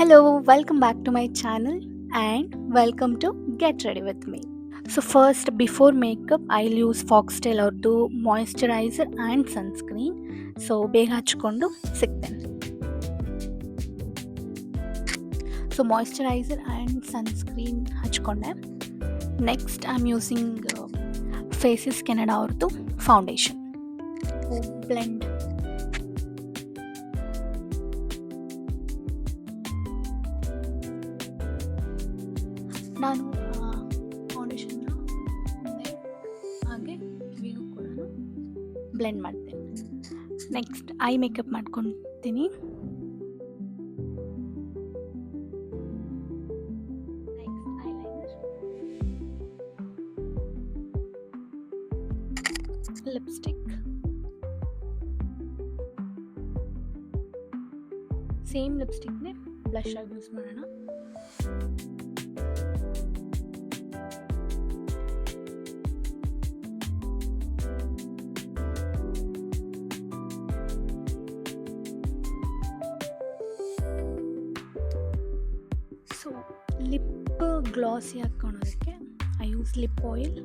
Hello, welcome back to my channel and welcome to Get Ready with Me. So, first, before makeup, I'll use Foxtail or do moisturizer and sunscreen. So, ಬೇಗ ಹಚ್ಕೊಂಡು ಸಿಗ್ತೇನೆ. So, moisturizer and sunscreen ಹಚ್ಕೊಂಡೆ. Next, I'm using Faces Canada ಅವ್ರದ್ದು foundation. Blend. ನಾನು ಫೌಂಡೇಶನ್ನ ಮುಂದೆ ಹಾಗೆ ಕಿವಿಗೂ ಕೂಡ ಬ್ಲೆಂಡ್ ಮಾಡ್ತೇನೆ. ನೆಕ್ಸ್ಟ್ ಐ ಮೇಕಪ್ ಮಾಡ್ಕೊತೀನಿ. ನೆಕ್ಸ್ಟ್ ಐಲೈನರ್, ಲಿಪ್ಸ್ಟಿಕ್, ಸೇಮ್ ಲಿಪ್ಸ್ಟಿಕ್ನೇ ಬ್ಲಷ್ ಆಗಿ ಯೂಸ್ ಮಾಡೋಣ. ಸೊ ಲಿಪ್ ಗ್ಲಾಸಿ ಹಾಕ್ಕೊಳೋದಕ್ಕೆ ಐ ಯೂಸ್ ಲಿಪ್ ಆಯಿಲ್.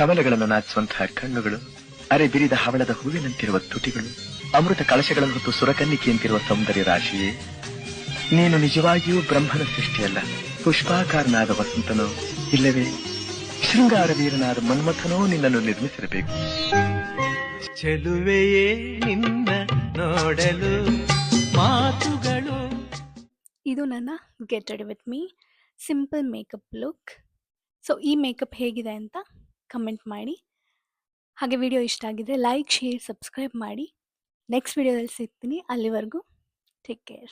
ಕಮಲಗಳನ್ನು ನಾಚುವಂತಹ ಕಣ್ಣುಗಳು, ಅರೆ ಬಿರಿದ ಹವಳದ ಹೂವಿನಂತಿರುವ ತುಟಿಗಳು, ಅಮೃತ ಕಳಶಗಳನ್ನು ಹೊತ್ತು ಸುರಕನ್ನಿಕೆಯಂತಿರುವ ಸೌಂದರ್ಯ ರಾಶಿಯೇ, ನೀನು ನಿಜವಾಗಿಯೂ ಬ್ರಹ್ಮನ ಸೃಷ್ಟಿಯಲ್ಲ, ಪುಷ್ಪಾಕಾರನಾದ ವಸಂತನೋ ಇಲ್ಲವೇ ಶೃಂಗಾರ ವೀರನಾದ ಮನ್ಮಥನೋ ನಿನ್ನನ್ನು ನಿರ್ಮಿಸಿರಬೇಕು. ಚೆಲುವೆಯೇ ನಿನ್ನ ನೋಡಲು ಮಾತುಗಳು. ಇದು ನನ್ನ get ready with me simple makeup look. So ಈ ಮೇಕಪ್ ಹೇಗಿದೆ ಅಂತ ಕಮೆಂಟ್ ಮಾಡಿ. ಹಾಗೆ ವಿಡಿಯೋ ಇಷ್ಟ ಆಗಿದ್ರೆ ಲೈಕ್, ಶೇರ್, ಸಬ್ಸ್ಕ್ರೈಬ್ ಮಾಡಿ. ನೆಕ್ಸ್ಟ್ ವಿಡಿಯೋದಲ್ಲಿ ಸಿಗ್ತೀನಿ. ಅಲ್ಲಿವರೆಗೂ ಟೇಕ್ ಕೇರ್.